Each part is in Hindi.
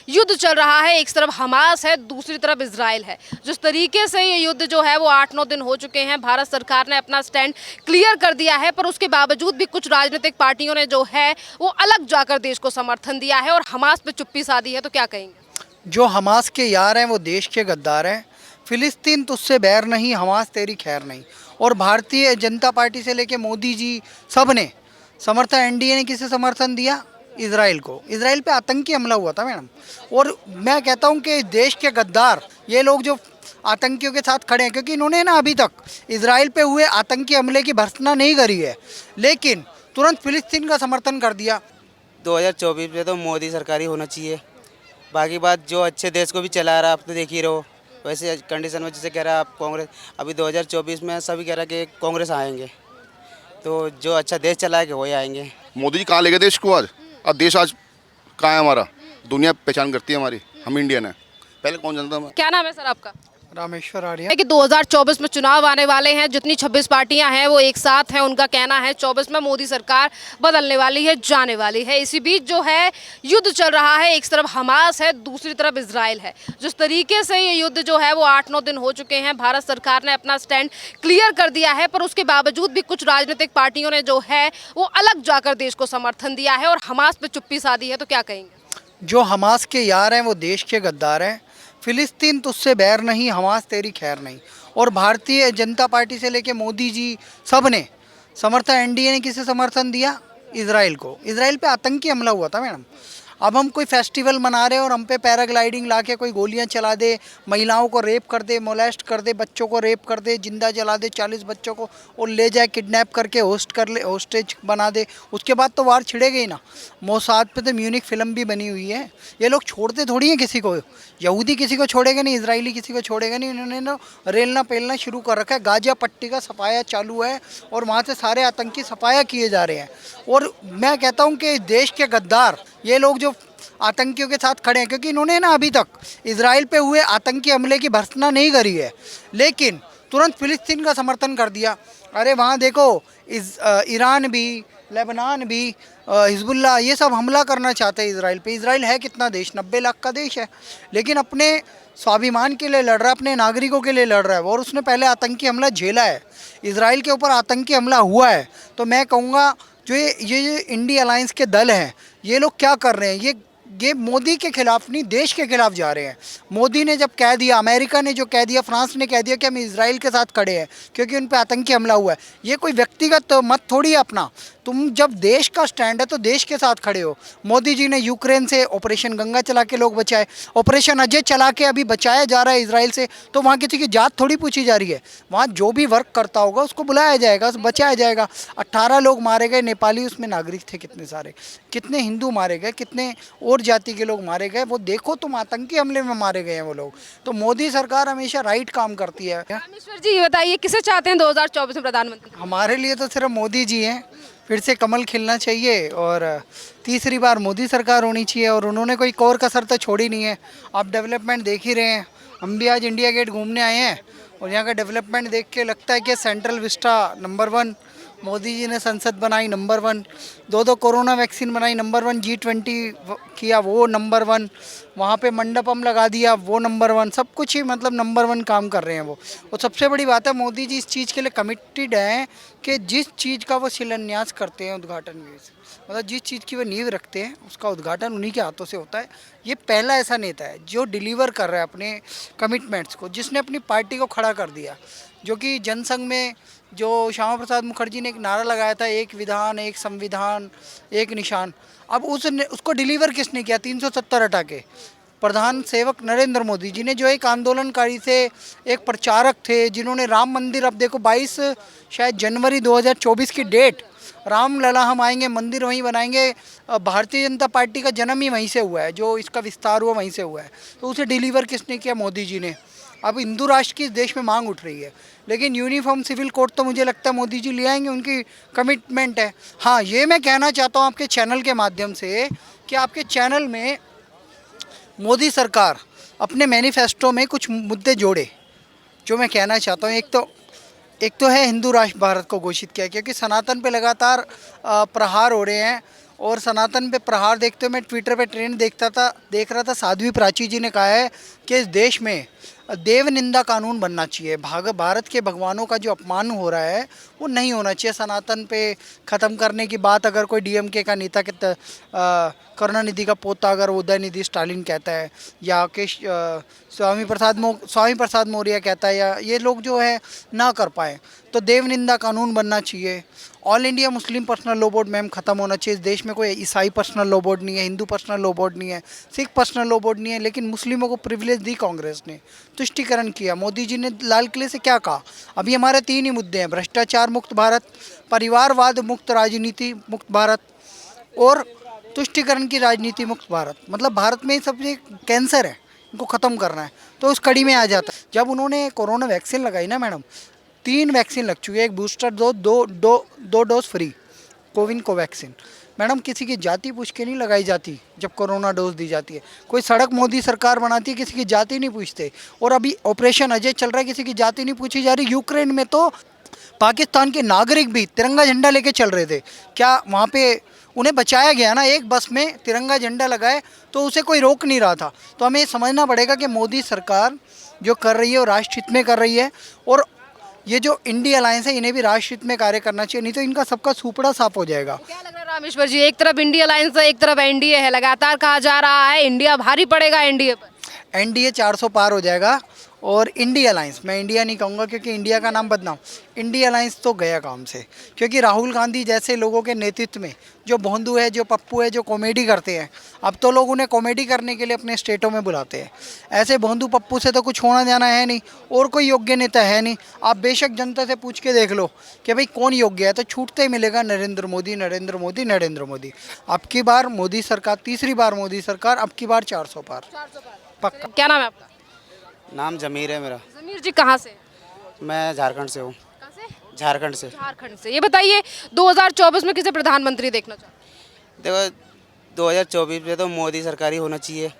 युद्ध चल रहा है। एक तरफ हमास है, दूसरी तरफ इजराइल है। जिस तरीके से ये युद्ध जो है वो 8-9 दिन हो चुके हैं, भारत सरकार ने अपना स्टैंड क्लियर कर दिया है, पर उसके बावजूद भी कुछ राजनीतिक पार्टियों ने जो है वो अलग जाकर देश को समर्थन दिया है और हमास पे चुप्पी साधी है। तो क्या कहेंगे? जो हमास के यार हैं वो देश के गद्दार हैं। फिलिस्तीन तुझसे बैर नहीं, हमास तेरी खैर नहीं। और भारतीय जनता पार्टी से लेके मोदी जी सब ने समर्थन, एनडीए ने किसे समर्थन दिया? इसराइल को। इसराइल पे आतंकी हमला हुआ था मैडम। और मैं कहता हूँ कि देश के गद्दार ये लोग जो आतंकियों के साथ खड़े हैं, क्योंकि इन्होंने ना अभी तक इसराइल पे हुए आतंकी हमले की भर्त्सना नहीं करी है, लेकिन तुरंत फिलिस्तीन का समर्थन कर दिया। 2024 में तो मोदी सरकार ही होना चाहिए। बाकी बात जो अच्छे देश को भी चला रहा है, आप तो देख ही रहो। वैसे कंडीशन में जैसे कह रहा है आप कांग्रेस, अभी 2024 में सभी कह रहा है कि कांग्रेस आएंगे, तो जो अच्छा देश चलाएंगे वही आएंगे। मोदी जी कहाँ ले गए देश को आज? अब देश आज कहाँ है हमारा? दुनिया पहचान करती है हमारी, हम इंडियन है। पहले कौन जानता था? क्या नाम है सर आपका? रामेश्वर आर्य। है कि 2024 में चुनाव आने वाले हैं। जितनी 26 पार्टियां हैं वो एक साथ हैं। उनका कहना है 24 में मोदी सरकार बदलने वाली है, जाने वाली है। इसी बीच जो है युद्ध चल रहा है। एक तरफ हमास है, दूसरी तरफ इजराइल है। जिस तरीके से ये युद्ध जो है वो 8-9 दिन हो चुके हैं, भारत सरकार ने अपना स्टैंड क्लियर कर दिया है, पर उसके बावजूद भी कुछ राजनीतिक पार्टियों ने जो है वो अलग जाकर देश को समर्थन दिया है और हमास पे चुप्पी साधी है। तो क्या कहेंगे? जो हमास के यार हैं वो देश के गद्दार हैं। फिलिस्तीन तुझसे बैर नहीं, हमास तेरी खैर नहीं। और भारतीय जनता पार्टी से लेके मोदी जी सब ने समर्थन, एनडीए ने किसे समर्थन दिया? इसराइल को। इसराइल पे आतंकी हमला हुआ था मैडम। अब हम कोई फेस्टिवल मना रहे हैं और हम पे पैराग्लाइडिंग ला के कोई गोलियां चला दे, महिलाओं को रेप कर दे, मोलेस्ट कर दे, बच्चों को रेप कर दे, जिंदा जला दे 40 बच्चों को, और ले जाए किडनैप करके होस्टेज बना दे। उसके बाद तो वार छिड़ेगा ही ना। मोसाद पे तो म्यूनिक फिल्म भी बनी हुई है। ये लोग छोड़ते थोड़ी हैं किसी को। यहूदी किसी को छोड़ेगा नहीं, इजरायली किसी को छोड़ेगा नहीं। इन्होंने ना रेलना पेलना शुरू कर रखा है। गाजिया पट्टी का सफाया चालू है और वहाँ से सारे आतंकी सफाया किए जा रहे हैं। और मैं कहता हूँ कि देश के गद्दार ये लोग जो आतंकियों के साथ खड़े हैं, क्योंकि इन्होंने ना अभी तक इसराइल पे हुए आतंकी हमले की भर्त्सना नहीं करी है, लेकिन तुरंत फिलिस्तीन का समर्थन कर दिया। अरे वहाँ देखो ईरान भी, लेबनान भी, हिजबुल्लाह, ये सब हमला करना चाहते हैं इसराइल पे। इसराइल है कितना देश? 90 लाख का देश है, लेकिन अपने स्वाभिमान के लिए लड़ रहा है, अपने नागरिकों के लिए लड़ रहा है। और उसने पहले आतंकी हमला झेला है। इसराइल के ऊपर आतंकी हमला हुआ है। तो मैं कहूँगा जो ये इंडिया अलायंस के दल हैं, ये लोग क्या कर रहे हैं? ये मोदी के खिलाफ नहीं, देश के खिलाफ जा रहे हैं। मोदी ने जब कह दिया, अमेरिका ने जो कह दिया, फ्रांस ने कह दिया कि हम इसराइल के साथ खड़े हैं क्योंकि उन पे आतंकी हमला हुआ है। ये कोई व्यक्तिगत मत थोड़ी है अपना। तुम जब देश का स्टैंड है तो देश के साथ खड़े हो। मोदी जी ने यूक्रेन से ऑपरेशन गंगा चला के लोग बचाए, ऑपरेशन अजय चला के अभी बचाया जा रहा है इसराइल से। तो वहाँ किसी की जात थोड़ी पूछी जा रही है। वहाँ जो भी वर्क करता होगा उसको बुलाया जाएगा, बचाया जाएगा। 18 लोग मारे गए, नेपाली उसमें नागरिक थे कितने सारे, कितने हिंदू मारे गए, कितने और जाति के लोग मारे गए। वो देखो तुम, आतंकी हमले में मारे गए हैं वो लोग। तो मोदी सरकार हमेशा राइट काम करती है। रामेश्वर जी, ये बताइए किसे चाहते हैं 2024 में प्रधानमंत्री? हमारे लिए तो सिर्फ मोदी जी हैं। फिर से कमल खिलना चाहिए और तीसरी बार मोदी सरकार होनी चाहिए। और उन्होंने कोई कोर कसर तो छोड़ी नहीं है। आप डेवलपमेंट देख ही रहे हैं। हम भी आज इंडिया गेट घूमने आए हैं और यहाँ का डेवलपमेंट देख के लगता है कि central Vista number 1, Modi ji ने संसद बनाई नंबर 1, 2 कोरोना वैक्सीन बनाई नंबर 1, G20 किया वो नंबर 1, वहाँ पे मंडपम लगा दिया वो नंबर 1। सब कुछ ही मतलब नंबर 1 काम कर रहे हैं वो। और सबसे बड़ी बात है, मोदी जी इस चीज़ के लिए कमिटेड हैं कि जिस चीज़ का वो शिलान्यास करते हैं, उद्घाटन भी, मतलब जिस चीज़ की वो नींव रखते हैं उसका उद्घाटन उन्हीं के हाथों से होता है। ये पहला ऐसा नेता है जो डिलीवर कर रहा है अपने कमिटमेंट्स को, जिसने अपनी पार्टी को खड़ा कर दिया। जो कि जनसंघ में जो श्यामा प्रसाद मुखर्जी ने एक नारा लगाया था, एक विधान, एक संविधान, एक निशान। अब उसको डिलीवर किसने किया? 370 हटा के प्रधान सेवक नरेंद्र मोदी जी ने, जो एक आंदोलनकारी थे, एक प्रचारक थे, जिन्होंने राम मंदिर, अब देखो 22 शायद जनवरी 2024 की डेट, राम लला हम आएंगे, मंदिर वहीं बनाएंगे। भारतीय जनता पार्टी का जन्म ही वहीं से हुआ है, जो इसका विस्तार हुआ वहीं से हुआ है। तो उसे डिलीवर किसने किया? मोदी जी ने। अब हिंदू राष्ट्र की इस देश में मांग उठ रही है, लेकिन यूनिफॉर्म सिविल कोड तो मुझे लगता है मोदी जी ले आएंगे, उनकी कमिटमेंट है। हाँ, ये मैं कहना चाहता हूँ आपके चैनल के माध्यम से कि आपके चैनल में मोदी सरकार अपने मैनिफेस्टो में कुछ मुद्दे जोड़े, जो मैं कहना चाहता हूँ। एक तो है हिंदू राष्ट्र भारत को घोषित किया, क्योंकि सनातन पे लगातार प्रहार हो रहे हैं और सनातन पे प्रहार देखते हुए मैं ट्विटर पे ट्रेंड देख रहा था। साध्वी प्राची जी ने कहा है कि इस देश में देव निंदा कानून बनना चाहिए। भारत के भगवानों का जो अपमान हो रहा है वो नहीं होना चाहिए। सनातन पे ख़त्म करने की बात अगर कोई डीएमके का नेता के करुणानिधि का पोता अगर उदयनिधि स्टालिन कहता है, या कि स्वामी प्रसाद मौर्य कहता है, या ये लोग जो है ना कर पाए, तो देव निंदा कानून बनना चाहिए। All India Muslim personal law board ma'am ख़त्म होना चाहिए। इस देश में कोई ईसाई पर्सनल लॉ बोर्ड नहीं है, हिंदू पर्सनल लॉ बोर्ड नहीं है, सिख पर्सनल लॉ बोर्ड नहीं है, लेकिन मुस्लिमों को प्रिविलेज दी कांग्रेस ने, तुष्टिकरण किया। मोदी जी ने लाल किले से क्या कहा? अभी हमारे 3 ही मुद्दे हैं: भ्रष्टाचार मुक्त भारत, परिवारवाद मुक्त राजनीति मुक्त भारत, और तुष्टिकरण की राजनीति मुक्त भारत। मतलब भारत में सबसे कैंसर है, इनको ख़त्म करना है। तो उस कड़ी में आ जाता है। जब उन्होंने कोरोना वैक्सीन लगाई ना मैडम, 3 वैक्सीन लग चुकी है, एक बूस्टर डोज, दो dose free CoWIN Covaxin. Madam किसी की जाति पूछ के नहीं लगाई जाती जब कोरोना डोज दी जाती है। कोई सड़क मोदी सरकार बनाती है, किसी की जाति नहीं पूछते। और अभी ऑपरेशन अजय चल रहा है, किसी की जाति नहीं पूछी जा रही। यूक्रेन में तो पाकिस्तान के नागरिक भी तिरंगा झंडा लेके चल रहे थे। क्या वहाँ पे उन्हें बचाया गया ना? एक बस में तिरंगा झंडा लगाए तो उसे कोई रोक नहीं रहा था। तो हमें समझना पड़ेगा कि मोदी सरकार जो कर रही है वो राष्ट्रहित में कर रही है, और ये जो इंडिया अलायंस है इन्हें भी राष्ट्रहित में कार्य करना चाहिए, नहीं तो इनका सबका सुपड़ा साफ हो जाएगा। क्या लग रहा है रामेश्वर जी, एक तरफ इंडिया अलायंस है, एक तरफ एनडीए है, लगातार कहा जा रहा है इंडिया भारी पड़ेगा एनडीए पर। एनडीए 400 पार हो जाएगा, और इंडिया अलायंस, मैं इंडिया नहीं कहूँगा क्योंकि इंडिया का नाम बदनाम, इंडिया अलायंस तो गया काम से। क्योंकि राहुल गांधी जैसे लोगों के नेतृत्व में जो भोंदू है, जो पप्पू है, जो कॉमेडी करते हैं, अब तो लोग उन्हें कॉमेडी करने के लिए अपने स्टेटों में बुलाते हैं। ऐसे भोंदू पप्पू से तो कुछ होना जाना है नहीं, और कोई योग्य नेता है नहीं। आप बेशक जनता से पूछ के देख लो कि भाई कौन योग्य है, तो छूटते ही मिलेगा नरेंद्र मोदी, नरेंद्र मोदी, नरेंद्र मोदी। अब की बार मोदी सरकार, तीसरी बार मोदी सरकार, अब की बार 400 पार पक्का। क्या नाम है आपका? नाम जमीर है मेरा। जमीर जी कहाँ से? मैं झारखंड से हूँ। कहाँ से? झारखंड से। झारखंड से। ये बताइए 2024 में किसे प्रधानमंत्री देखना चाहते हैं? देखो 2024 में तो मोदी सरकार ही होना चाहिए।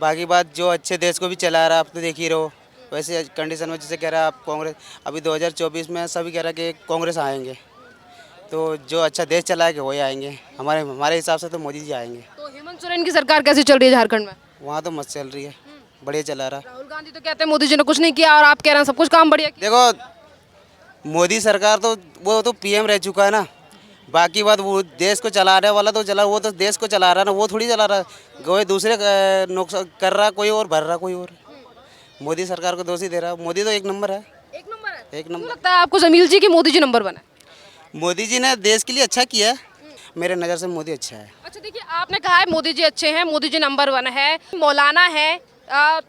बाकी बात जो अच्छे देश को भी चला रहा है, आप तो देख ही रहो। वैसे कंडीशन में जैसे कह रहा है आप कांग्रेस, अभी 2024 में सभी कह रहा है कि कांग्रेस आएंगे, तो जो अच्छा देश चलाएंगे वही आएंगे। हमारे हिसाब से तो मोदी जी आएंगे। तो हेमंत सोरेन की सरकार कैसी चल रही है झारखंड में? वहाँ तो मस्त चल रही है, बढ़िया चला रहा। राहुल गांधी तो कहते हैं मोदी जी ने कुछ नहीं किया, और आप कह रहे हैं सब कुछ काम बढ़िया किया। देखो मोदी सरकार तो वो तो पीएम रह चुका है ना। बाकी बात वो देश को चलाने वाला तो चला, वो तो देश को चला रहा है ना, वो थोड़ी चला रहा है। कोई दूसरे नुकसान कर रहा कोई और, भर रहा कोई और। मोदी सरकार को दोष ही दे रहा। मोदी तो एक नंबर है, एक नंबर है। एक क्यों नंबर। लगता है आपको जमील जी की मोदी जी नंबर 1 है? मोदी जी ने देश के लिए अच्छा किया है, मेरे नज़र से मोदी अच्छा है। अच्छा देखिए, आपने कहा है मोदी जी अच्छे हैं, मोदी जी नंबर 1 है। मौलाना है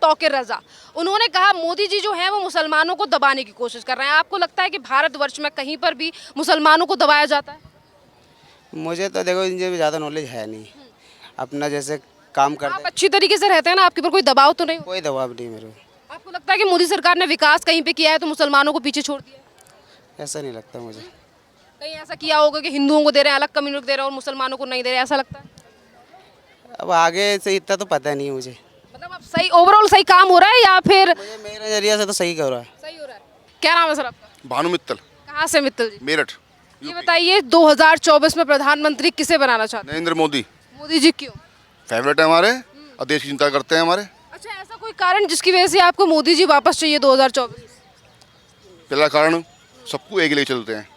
तौकीर रजा, उन्होंने कहा मोदी जी जो है वो मुसलमानों को दबाने की कोशिश कर रहे हैं। आपको लगता है कि भारतवर्ष में कहीं पर भी मुसलमानों को दबाया जाता है? मुझे तो देखो इनसे भी ज़्यादा नॉलेज है नहीं, अपना जैसे काम आप करते। अच्छी तरीके से रहते हैं ना, आपके ऊपर कोई दबाव तो नहीं? कोई दबाव नहीं मेरे को। आपको लगता है कि मोदी सरकार ने विकास कहीं पे किया है तो मुसलमानों को पीछे छोड़ दिया है? ऐसा नहीं लगता मुझे। कहीं ऐसा किया होगा कि हिंदुओं को दे रहे हैं, अलग कम्युनिटी को दे रहे हैं और मुसलमानों को नहीं दे रहे, ऐसा लगता है? अब आगे से इतना तो पता नहीं मुझे। मतलब अब सही ओवरऑल सही काम हो रहा है या फिर मुझे मेरे नज़रिया से तो सही कर रहा है। सही हो रहा है? क्या नाम है सर आपका? भानु मित्तल, कहाँ से मित्तल जी? मेरठ। ये बताइए 2024 में प्रधानमंत्री किसे बनाना चाहते नरेंद्र मोदी हैं? मोदी जी क्यों? फेवरेट है हमारे, और देश की चिंता करते हैं हमारे। अच्छा, ऐसा कोई कारण जिसकी वजह से आपको मोदी जी वापस चाहिए 2024? पहला कारण सबको एक लेके चलते हैं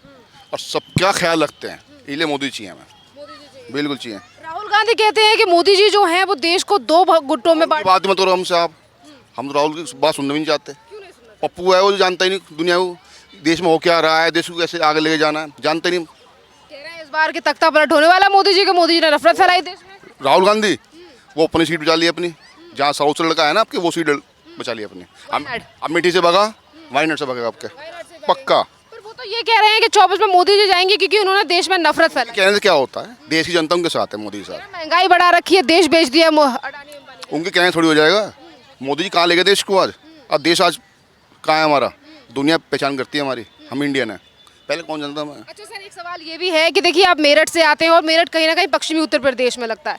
और सबका ख्याल रखते हैं, इसलिए मोदी चाहिए हमें, मोदी जी चाहिए। बिल्कुल चाहिए। राहुल गांधी कहते हैं कि मोदी जी जो हैं वो देश को 2 गुटों में बांट। बात मत करो हमसे आप, हम तो राहुल की बात सुनना भी नहीं चाहते। पप्पू है वो जो जानता ही नहीं दुनिया को, देश में हो क्या रहा है, देश को कैसे आगे लेके जाना है, जानते नहीं। कह रहे हैं इस बार के तख्ता पलट होने वाला मोदी जी के, मोदी जी ने नफरत फैलाई देश में। राहुल गांधी वो अपनी सीट बचा ली अपनी, जहाँ साउथ लड़का है ना आपके, वो सीट बचा ली अपनी। अब मिट्टी से भगा, वायनाड से भगेगा आपके पक्का। पर वो तो ये कह रहे हैं कि 24 में मोदी जी जाएंगे क्योंकि उन्होंने देश में नफरत फैलाई। कहने से क्या होता है, देश की जनता उनके साथ है, मोदी के साथ। महंगाई बढ़ा रखी है, देश बेच दिया अडानी अंबानी। उनके कहने थोड़ी हो जाएगा। मोदी जी कहाँ ले गए देश को आज, और देश आज कहाँ है हमारा, दुनिया पहचान करती है हमारी, हम इंडियन है, पहले कौन जानता मैं। अच्छा सर, एक सवाल ये भी है कि देखिए आप मेरठ से आते हैं और मेरठ कहीं ना कहीं पश्चिमी उत्तर प्रदेश में लगता है।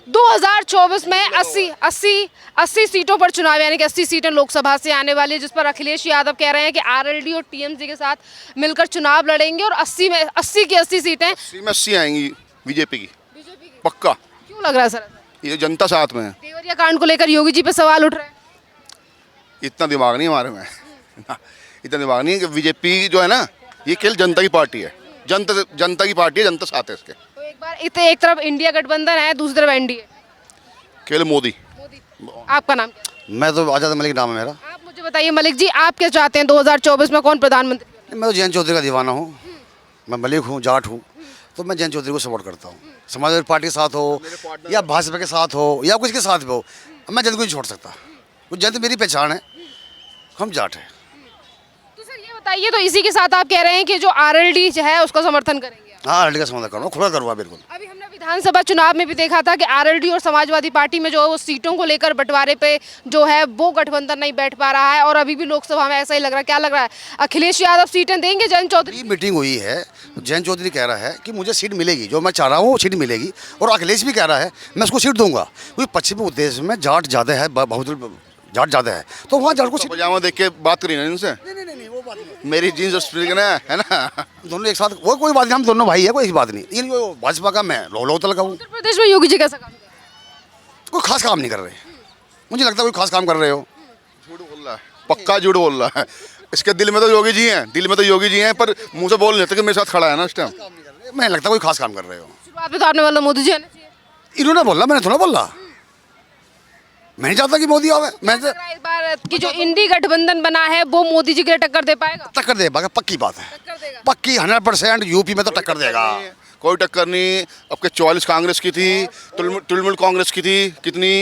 2024 में 80 सीटों पर चुनाव, यानी कि 80 सीटें लोकसभा से आने वाली है, जिस पर अखिलेश यादव कह रहे हैं कि आरएलडी और टीएमसी के साथ मिलकर चुनाव लड़ेंगे और 80 की 80 सीटें 80 में 80 आएंगी बीजेपी की। पक्का। क्यों लग रहा है सर ऐसा? ये जनता साथ में है। देवरिया कांड को लेकर योगी जी पे सवाल उठ रहे हैं। इतना दिमाग नहीं हमारे में इतना दिमाग नहीं है कि बीजेपी जो है ना, ये केवल जनता की पार्टी है। जनता की पार्टी है, जनता साथ है इसके। तो एक बार एक तरफ इंडिया गठबंधन है, दूसरी तरफ एनडीए। केवल मोदी। आपका नाम क्या है? मैं तो आज़ाद मलिक नाम है मेरा। आप मुझे बताइए मलिक जी, आप क्या चाहते हैं 2024 में कौन प्रधानमंत्री? मैं तो जयंत चौधरी का दीवाना हूँ। मैं मलिक हूँ, जाट हूँ, तो मैं जयंत चौधरी को सपोर्ट करता हूँ। समाजवादी पार्टी के साथ हो या भाजपा के साथ हो या कुछ के साथ भी हो, मैं जयंत को नहीं छोड़ सकता। वो जयंत मेरी पहचान है, हम जाट हैं। तो सर ये बताइए, तो इसी के साथ आप कह रहे हैं कि जो आरएलडी है उसका समर्थन करेंगे? हाँ, आरएलडी का समर्थन करूँगा, खुला करूँगा बिल्कुल। अभी हमने विधानसभा चुनाव में भी देखा था कि आरएलडी और समाजवादी पार्टी में जो है वो सीटों को लेकर बंटवारे पे जो है वो गठबंधन नहीं बैठ पा रहा है, और अभी भी लोकसभा में ऐसा ही लग रहा है। क्या लग रहा है, अखिलेश यादव सीटें देंगे जयंत चौधरी? ये मीटिंग हुई है, जयंत चौधरी कह रहा है कि मुझे सीट मिलेगी, जो मैं चाह रहा हूँ वो सीट मिलेगी, और अखिलेश भी कह रहा है मैं उसको सीट दूंगा, क्योंकि पश्चिमी उत्तर में जाट ज़्यादा है, बहुत जाट ज़्यादा है, तो वहाँ जाट को सीट। पजामा देख के बात करी ना इनसे। नहीं, वो बात नहीं। मेरी जीन्स और स्प्रिंग है ना। दोनों एक साथ, वो कोई बात नहीं, हम दोनों भाई है, कोई ऐसी बात नहीं। ये भाजपा का, मैं लोकदल का हूँ। उत्तर प्रदेश में योगी जी कैसा काम कर रहे हैं? कोई खास काम नहीं कर रहे, मुझे लगता है कोई खास काम कर रहे हो। झूठ बोल रहा है, पक्का झूठ बोल रहा है। इसके दिल में तो योगी जी हैं, दिल में तो योगी जी हैं, पर मुंह से बोल नहीं सकते कि मेरे साथ खड़ा है ना इस टाइम। मैं लगता कोई खास काम कर रहे हो। शुरुआत में तो आपने बोला मोदी जी आने चाहिए। इन्होंने बोला, मैंने थोड़ा बोला। मैं नहीं चाहता कि मोदी आवे। मैं लग रहा है इस बार की जो इंडी गठबंधन बना है वो मोदी जी के लिए टक्कर दे पाएगा? टक्कर दे पाएगा, पक्की बात है, टक्कर देगा। पक्की 100%। यूपी में तो टक्कर देगा। कोई टक्कर नहीं। अब के 44 कांग्रेस की थी, तृणमूल कांग्रेस की थी, कितनी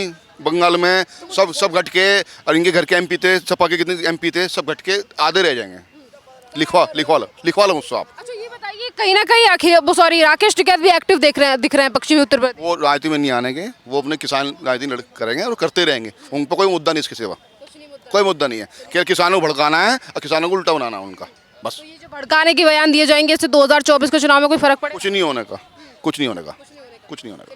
बंगाल में सब घट के, और इनके घर के एमपी थे, सपा के कितने एमपी थे, सब घट के आधे रह जाएंगे। लिखवा लो मुझसे आप। अच्छा ये बताइए, कहीं ना कहीं राकेश टिकैत भी एक्टिव दिख रहे हैं पश्चिमी उत्तर प्रदेश। वो राजनीति में नहीं आने के, वो अपने किसान राजनीति करेंगे और करते रहेंगे। उन पर कोई मुद्दा नहीं, इसके सिवा कोई मुद्दा नहीं है। केवल किसानों को भड़काना है और किसानों को उल्टा बनाना है उनका, बस। तो ये जो भड़काने के बयान दिए जाएंगे इससे 2024 के चुनाव में कोई फर्क पड़ेगा? कुछ नहीं होने का, कुछ नहीं होने का, कुछ नहीं होने का।